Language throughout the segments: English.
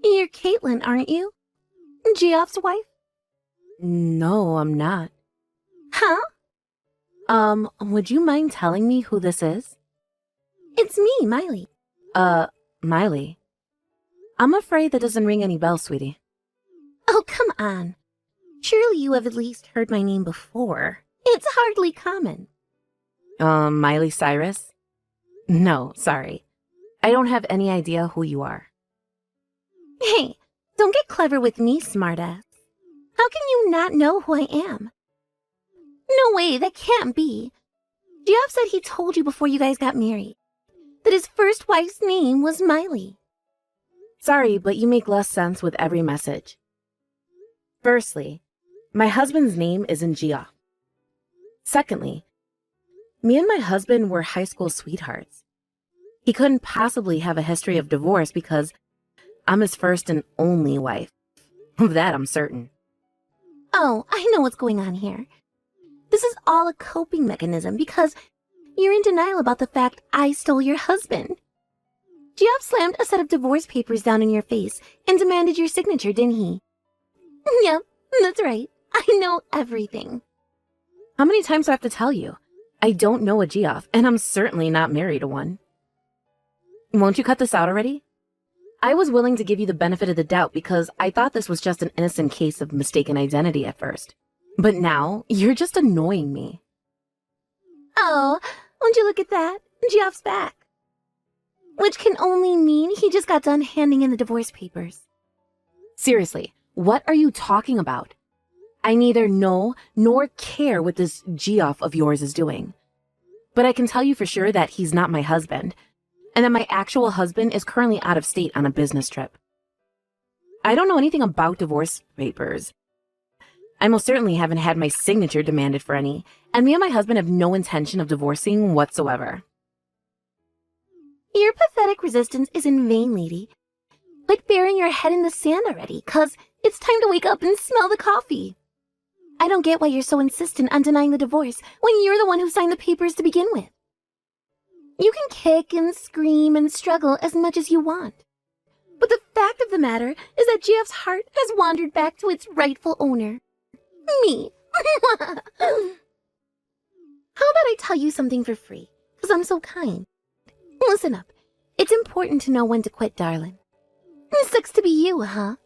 You're Caitlin, aren't you? Geoff's wife? No, I'm not. Huh? Would you mind telling me who this is? It's me, Miley. Miley. I'm afraid that doesn't ring any bells, sweetie. Oh, come on. Surely you have at least heard my name before. It's hardly common. Miley Cyrus? No, sorry. I don't have any idea who you are. Hey, don't get clever with me, smartass. How can you not know who I am? No way, that can't be. Geoff said he told you before you guys got married that his first wife's name was Miley. Sorry, but you make less sense with every message. Firstly, my husband's name isn't Geoff. Secondly, me and my husband were high school sweethearts. He couldn't possibly have a history of divorce because I'm his first and only wife. Of that, I'm certain. Oh, I know what's going on here. This is all a coping mechanism because you're in denial about the fact I stole your husband. Geoff slammed a set of divorce papers down in your face and demanded your signature, didn't he? Yep, that's right. I know everything. How many times do I have to tell you? I don't know a Geoff, and I'm certainly not married to one. Won't you cut this out already? I was willing to give you the benefit of the doubt because I thought this was just an innocent case of mistaken identity at first. But now, you're just annoying me. Oh, won't you look at that? Geoff's back. Which can only mean he just got done handing in the divorce papers. Seriously, what are you talking about? I neither know nor care what this Geoff of yours is doing. But I can tell you for sure that he's not my husband, and that my actual husband is currently out of state on a business trip. I don't know anything about divorce papers. I most certainly haven't had my signature demanded for any, and me and my husband have no intention of divorcing whatsoever. Your pathetic resistance is in vain, lady. Quit burying your head in the sand already, 'cause it's time to wake up and smell the coffee. I don't get why you're so insistent on denying the divorce when you're the one who signed the papers to begin with. You can kick and scream and struggle as much as you want. But the fact of the matter is that Geoff's heart has wandered back to its rightful owner. Me. How about I tell you something for free, 'cause I'm so kind? Listen up. It's important to know when to quit, darling. It sucks to be you, huh?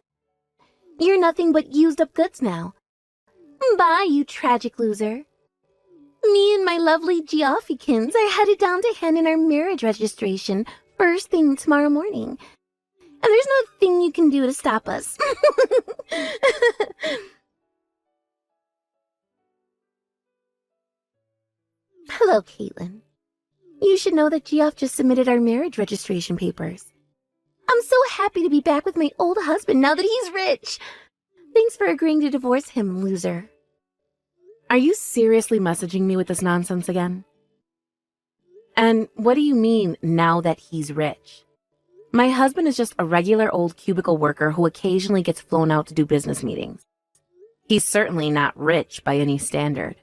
You're nothing but used up goods now. Bye, you tragic loser. Me and my lovely Geoffykins are headed down to hand in our marriage registration first thing tomorrow morning. And there's nothing you can do to stop us. Hello, Caitlin. You should know that Geoff just submitted our marriage registration papers. I'm so happy to be back with my old husband now that he's rich. Thanks for agreeing to divorce him, loser. Are you seriously messaging me with this nonsense again? And what do you mean, now that he's rich? My husband is just a regular old cubicle worker who occasionally gets flown out to do business meetings. He's certainly not rich by any standard.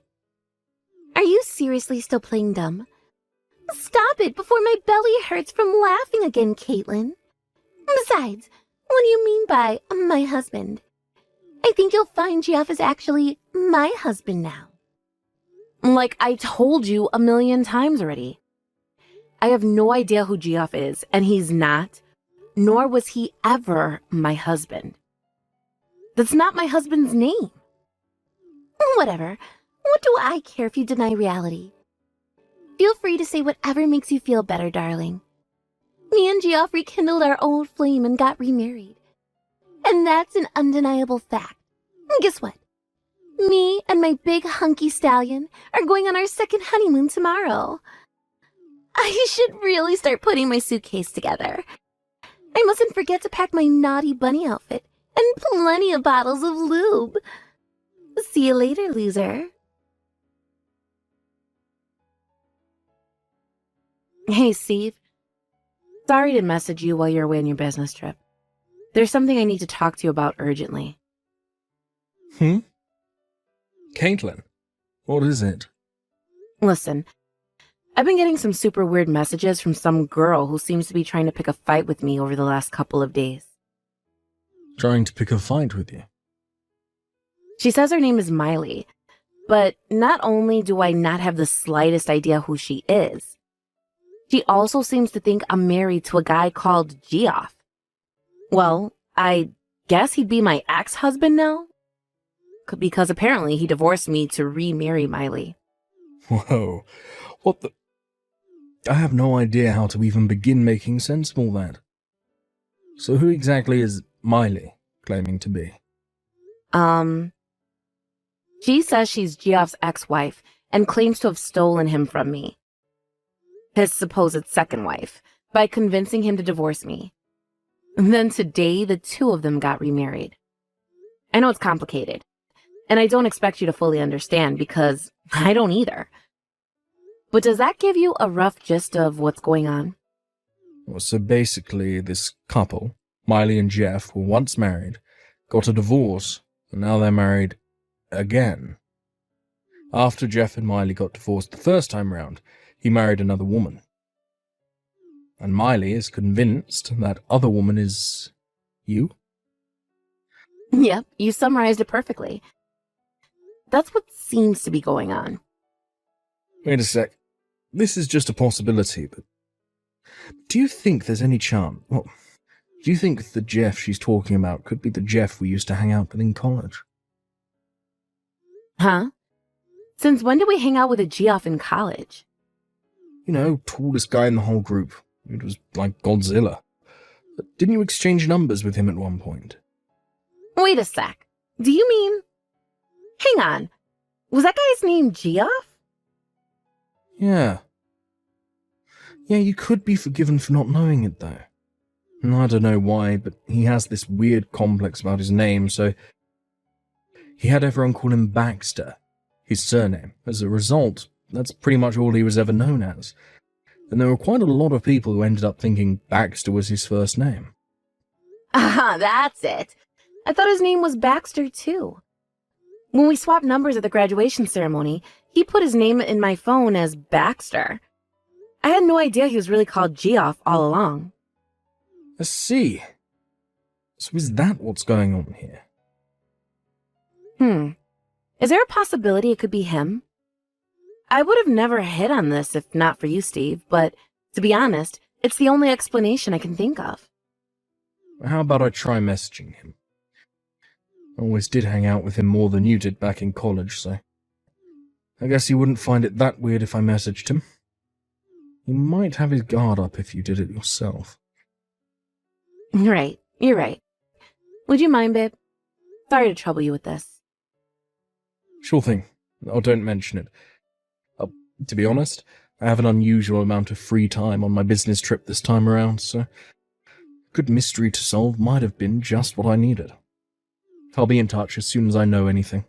Are you seriously still playing dumb? Stop it before my belly hurts from laughing again, Caitlin. Besides, what do you mean by my husband? I think you'll find Geoff is actually my husband now. Like I told you 1,000,000 times already. I have no idea who Geoff is, and he's not, nor was he ever my husband. That's not my husband's name. Whatever. What do I care if you deny reality? Feel free to say whatever makes you feel better, darling. Me and Geoff rekindled our old flame and got remarried. And that's an undeniable fact. Guess what? Me and my big hunky stallion are going on our second honeymoon tomorrow. I should really start putting my suitcase together. I mustn't forget to pack my naughty bunny outfit and plenty of bottles of lube. See you later, loser. Hey, Steve. Sorry to message you while you're away on your business trip. There's something I need to talk to you about urgently. Caitlin, what is it? Listen, I've been getting some super weird messages from some girl who seems to be trying to pick a fight with me over the last couple of days. Trying to pick a fight with you? She says her name is Miley, but not only do I not have the slightest idea who she is, she also seems to think I'm married to a guy called Geoff. Well, I guess he'd be my ex-husband now? Because apparently he divorced me to remarry Miley. Whoa. What the... I have no idea how to even begin making sense of all that. So who exactly is Miley claiming to be? She says she's Geoff's ex-wife and claims to have stolen him from me, his supposed second wife, by convincing him to divorce me. And then today, the two of them got remarried. I know it's complicated, and I don't expect you to fully understand because I don't either. But does that give you a rough gist of what's going on? Well, so basically, this couple, Miley and Jeff, were once married, got a divorce, and now they're married again. After Jeff and Miley got divorced the first time round, he married another woman. And Miley is convinced that other woman is... you? Yep, you summarized it perfectly. That's what seems to be going on. Wait a sec. This is just a possibility, but... do you think there's any chance... well, do you think the Jeff she's talking about could be the Jeff we used to hang out with in college? Huh? Since when did we hang out with a Geoff in college? You know, tallest guy in the whole group. It was like Godzilla. But didn't you exchange numbers with him at one point? Wait a sec. Do you mean... hang on. Was that guy's name Geoff? Yeah. Yeah, you could be forgiven for not knowing it, though. And I don't know why, but he has this weird complex about his name, so... he had everyone call him Baxter, his surname. As a result, that's pretty much all he was ever known as. And there were quite a lot of people who ended up thinking Baxter was his first name. Ah, that's it. I thought his name was Baxter, too. When we swapped numbers at the graduation ceremony, he put his name in my phone as Baxter. I had no idea he was really called Geoff all along. I see. So is that what's going on here? Is there a possibility it could be him? I would have never hit on this if not for you, Steve, but to be honest, it's the only explanation I can think of. How about I try messaging him? I always did hang out with him more than you did back in college, so... I guess you wouldn't find it that weird if I messaged him. He might have his guard up if you did it yourself. Right, you're right. Would you mind, babe? Sorry to trouble you with this. Sure thing. Oh, don't mention it. To be honest, I have an unusual amount of free time on my business trip this time around, so... a good mystery to solve might have been just what I needed. I'll be in touch as soon as I know anything.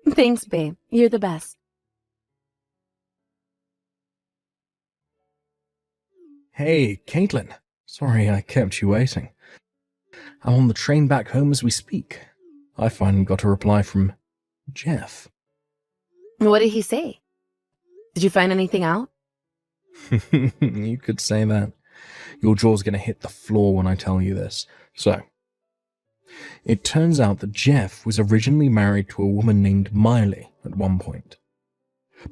Thanks, babe. You're the best. Hey, Caitlin. Sorry I kept you waiting. I'm on the train back home as we speak. I finally got a reply from Jeff. What did he say? Did you find anything out? You could say that. Your jaw's going to hit the floor when I tell you this. So, it turns out that Jeff was originally married to a woman named Miley at one point.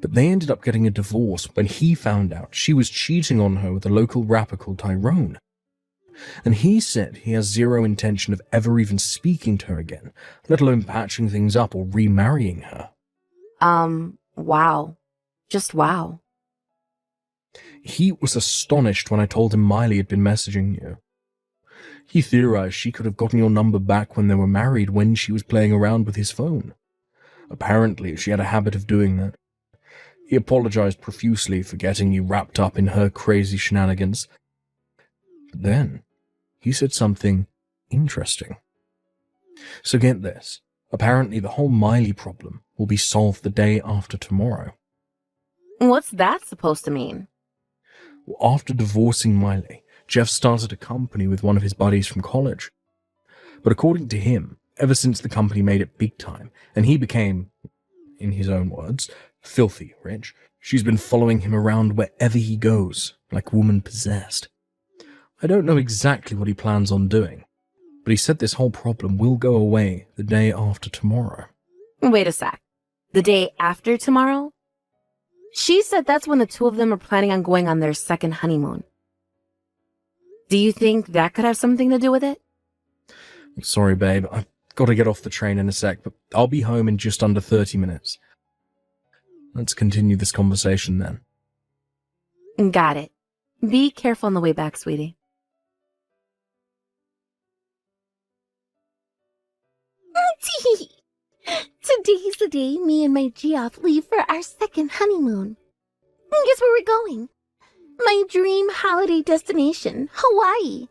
But they ended up getting a divorce when he found out she was cheating on her with a local rapper called Tyrone. And he said he has zero intention of ever even speaking to her again, let alone patching things up or remarrying her. Wow. Just wow. He was astonished when I told him Miley had been messaging you. He theorized she could have gotten your number back when they were married when she was playing around with his phone. Apparently, she had a habit of doing that. He apologized profusely for getting you wrapped up in her crazy shenanigans. But then, he said something interesting. So get this. Apparently, the whole Miley problem will be solved the day after tomorrow. What's that supposed to mean? Well, after divorcing Miley, Jeff started a company with one of his buddies from college. But according to him, ever since the company made it big time, and he became, in his own words, filthy rich, she's been following him around wherever he goes, like woman possessed. I don't know exactly what he plans on doing, but he said this whole problem will go away the day after tomorrow. Wait a sec. The day after tomorrow? She said that's when the two of them are planning on going on their second honeymoon. Do you think that could have something to do with it? I'm sorry, babe. I've got to get off the train in a sec, but I'll be home in just under 30 minutes. Let's continue this conversation then. Got it. Be careful on the way back, sweetie. Today's the day me and my Geoff leave for our second honeymoon. Guess where we're going? My dream holiday destination, Hawaii.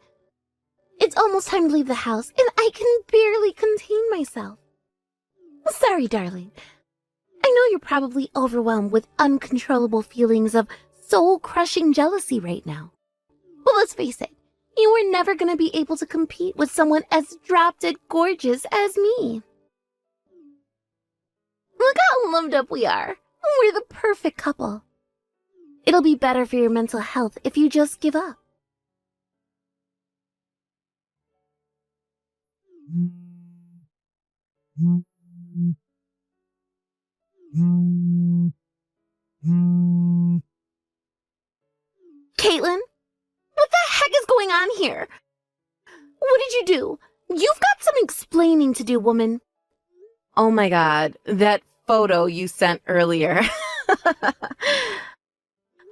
It's almost time to leave the house, and I can barely contain myself. Sorry, darling. I know you're probably overwhelmed with uncontrollable feelings of soul-crushing jealousy right now. But let's face it, you were never going to be able to compete with someone as drop-dead gorgeous as me. Look how loved up we are. We're the perfect couple. It'll be better for your mental health if you just give up. Caitlin, what the heck is going on here? What did you do? You've got some explaining to do, woman. Oh my god, that photo you sent earlier.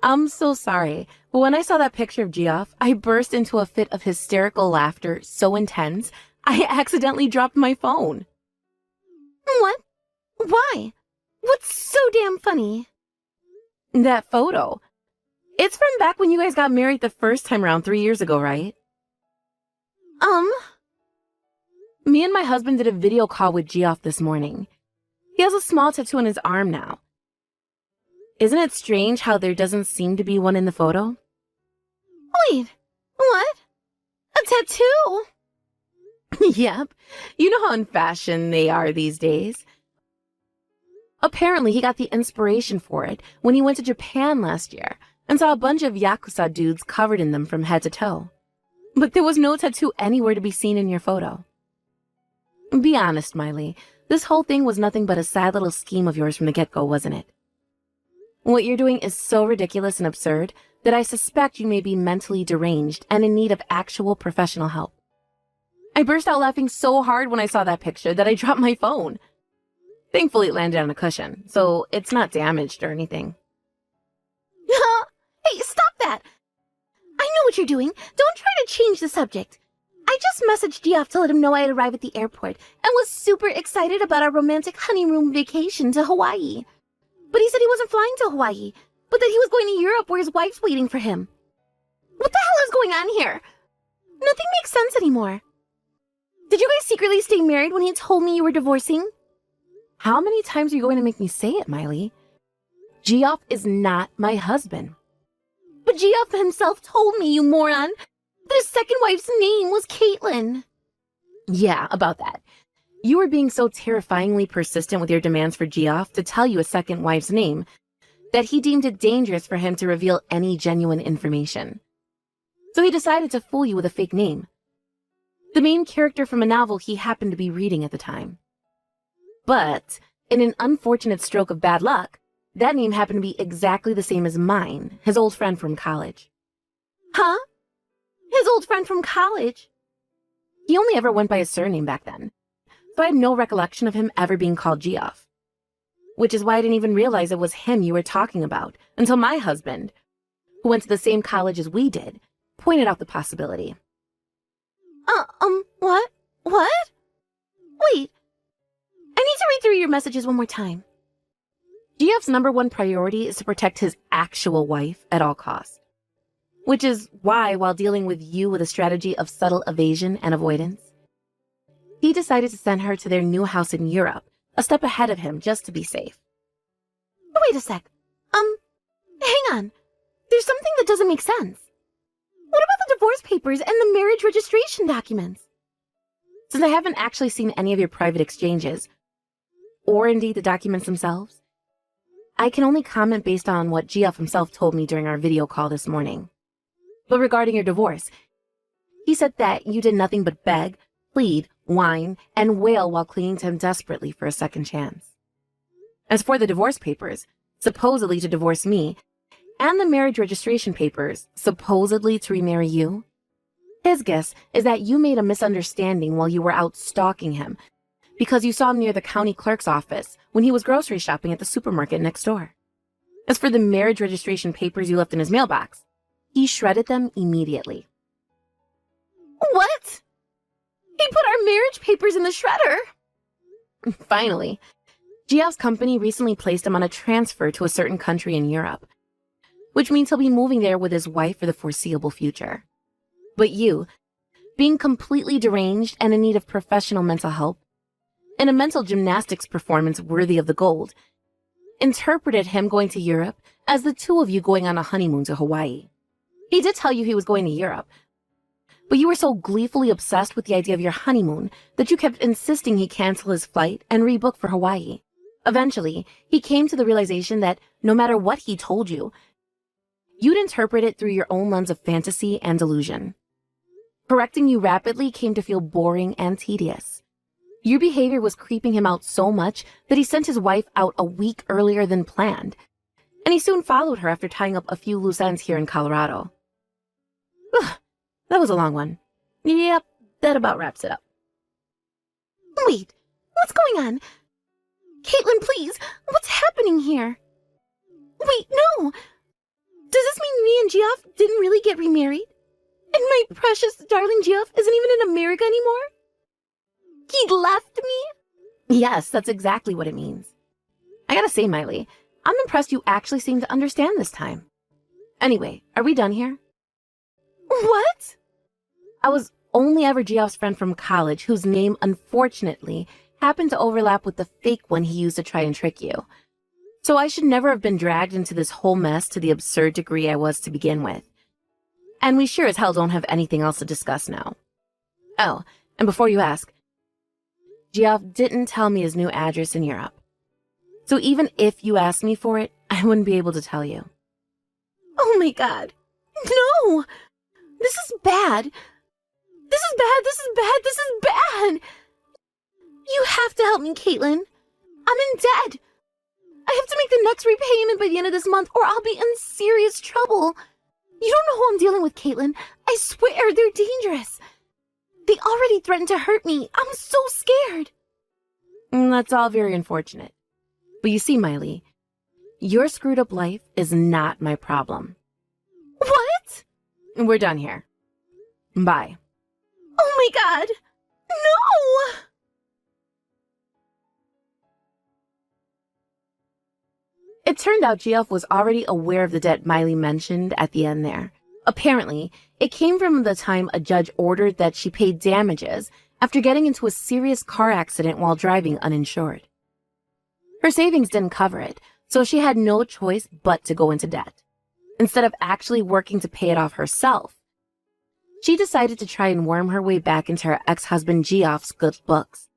I'm so sorry, but when I saw that picture of Geoff, I burst into a fit of hysterical laughter so intense, I accidentally dropped my phone. What? Why? What's so damn funny? That photo. It's from back when you guys got married the first time around 3 years ago, right? Me and my husband did a video call with Geoff this morning. He has a small tattoo on his arm now. Isn't it strange how there doesn't seem to be one in the photo? Wait, what? A tattoo? Yep. You know how in fashion they are these days. Apparently, he got the inspiration for it when he went to Japan last year and saw a bunch of Yakuza dudes covered in them from head to toe. But there was no tattoo anywhere to be seen in your photo. Be honest, Miley. This whole thing was nothing but a sad little scheme of yours from the get-go, wasn't it? What you're doing is so ridiculous and absurd that I suspect you may be mentally deranged and in need of actual professional help. I burst out laughing so hard when I saw that picture that I dropped my phone. Thankfully, it landed on a cushion, so it's not damaged or anything. Hey, stop that! I know what you're doing. Don't try to change the subject. I just messaged Geoff to let him know I'd arrived at the airport and was super excited about our romantic honeymoon vacation to Hawaii. But he said he wasn't flying to Hawaii, but that he was going to Europe where his wife's waiting for him. What the hell is going on here? Nothing makes sense anymore. Did you guys secretly stay married when he told me you were divorcing? How many times are you going to make me say it, Miley? Geoff is not my husband. But Geoff himself told me, you moron, that his second wife's name was Caitlin. Yeah, about that. You were being so terrifyingly persistent with your demands for Geoff to tell you a second wife's name that he deemed it dangerous for him to reveal any genuine information. So he decided to fool you with a fake name. The main character from a novel he happened to be reading at the time. But, in an unfortunate stroke of bad luck, that name happened to be exactly the same as mine, his old friend from college. Huh? His old friend from college? He only ever went by his surname back then, so I had no recollection of him ever being called Geoff. Which is why I didn't even realize it was him you were talking about until my husband, who went to the same college as we did, pointed out the possibility. What? What? Wait. I need to read through your messages one more time. Geoff's #1 priority is to protect his actual wife at all costs. Which is why, while dealing with you with a strategy of subtle evasion and avoidance, he decided to send her to their new house in Europe, a step ahead of him just to be safe. Wait a sec. Hang on. There's something that doesn't make sense. What about the divorce papers and the marriage registration documents? Since I haven't actually seen any of your private exchanges, or indeed the documents themselves, I can only comment based on what Geoff himself told me during our video call this morning. But regarding your divorce, he said that you did nothing but beg, plead, whine, and wail while clinging to him desperately for a second chance. As for the divorce papers, supposedly to divorce me, and the marriage registration papers, supposedly to remarry you, his guess is that you made a misunderstanding while you were out stalking him because you saw him near the county clerk's office when he was grocery shopping at the supermarket next door. As for the marriage registration papers you left in his mailbox, he shredded them immediately. What? He put our marriage papers in the shredder. Finally, Geoff's company recently placed him on a transfer to a certain country in Europe, which means he'll be moving there with his wife for the foreseeable future. But you, being completely deranged and in need of professional mental help, in a mental gymnastics performance worthy of the gold, interpreted him going to Europe as the two of you going on a honeymoon to Hawaii. He did tell you he was going to Europe, but you were so gleefully obsessed with the idea of your honeymoon that you kept insisting he cancel his flight and rebook for Hawaii. Eventually, he came to the realization that no matter what he told you, you'd interpret it through your own lens of fantasy and delusion. Correcting you rapidly came to feel boring and tedious. Your behavior was creeping him out so much that he sent his wife out a week earlier than planned, and he soon followed her after tying up a few loose ends here in Colorado. Ugh, that was a long one. Yep, that about wraps it up. Wait, what's going on? Caitlin, please, what's happening here? Wait, no! Does this mean me and Geoff didn't really get remarried? And my precious darling Geoff isn't even in America anymore? He left me? Yes, that's exactly what it means. I gotta say, Miley, I'm impressed you actually seem to understand this time. Anyway, are we done here? What? I was only ever Geoff's friend from college whose name, unfortunately, happened to overlap with the fake one he used to try and trick you. So I should never have been dragged into this whole mess to the absurd degree I was to begin with. And we sure as hell don't have anything else to discuss now. Oh, and before you ask, Geoff didn't tell me his new address in Europe. So even if you asked me for it, I wouldn't be able to tell you. Oh my god. No! This is bad. This is bad, this is bad, this is bad! You have to help me, Caitlin. I'm in debt. I have to make the next repayment by the end of this month or I'll be in serious trouble. You don't know who I'm dealing with, Caitlin. I swear, they're dangerous. They already threatened to hurt me. I'm so scared. That's all very unfortunate. But you see, Miley, your screwed up life is not my problem. What? We're done here. Bye. Oh my god. No! It turned out Geoff was already aware of the debt Miley mentioned at the end there. Apparently, it came from the time a judge ordered that she pay damages after getting into a serious car accident while driving uninsured. Her savings didn't cover it, so she had no choice but to go into debt. Instead of actually working to pay it off herself, she decided to try and worm her way back into her ex-husband Geoff's good books,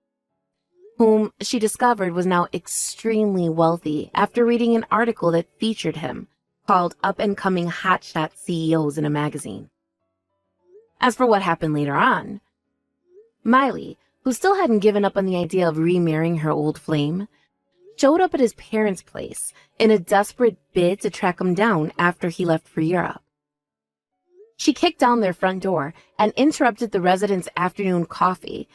whom she discovered was now extremely wealthy after reading an article that featured him, called Up-and-Coming Hotshot CEOs in a magazine. As for what happened later on, Miley, who still hadn't given up on the idea of remarrying her old flame, showed up at his parents' place in a desperate bid to track him down after he left for Europe. She kicked down their front door and interrupted the residents' afternoon coffee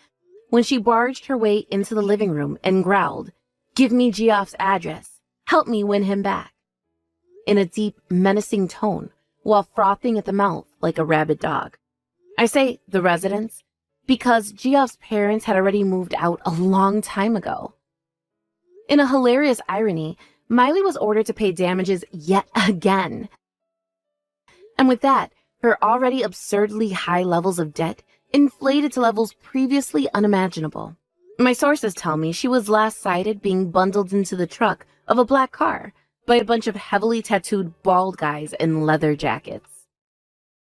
when she barged her way into the living room and growled, "Give me Geoff's address. Help me win him back," in a deep, menacing tone, while frothing at the mouth like a rabid dog. I say the residents because Geoff's parents had already moved out a long time ago. In a hilarious irony, Miley was ordered to pay damages yet again. And with that, her already absurdly high levels of debt inflated to levels previously unimaginable. My sources tell me she was last sighted being bundled into the truck of a black car by a bunch of heavily tattooed bald guys in leather jackets.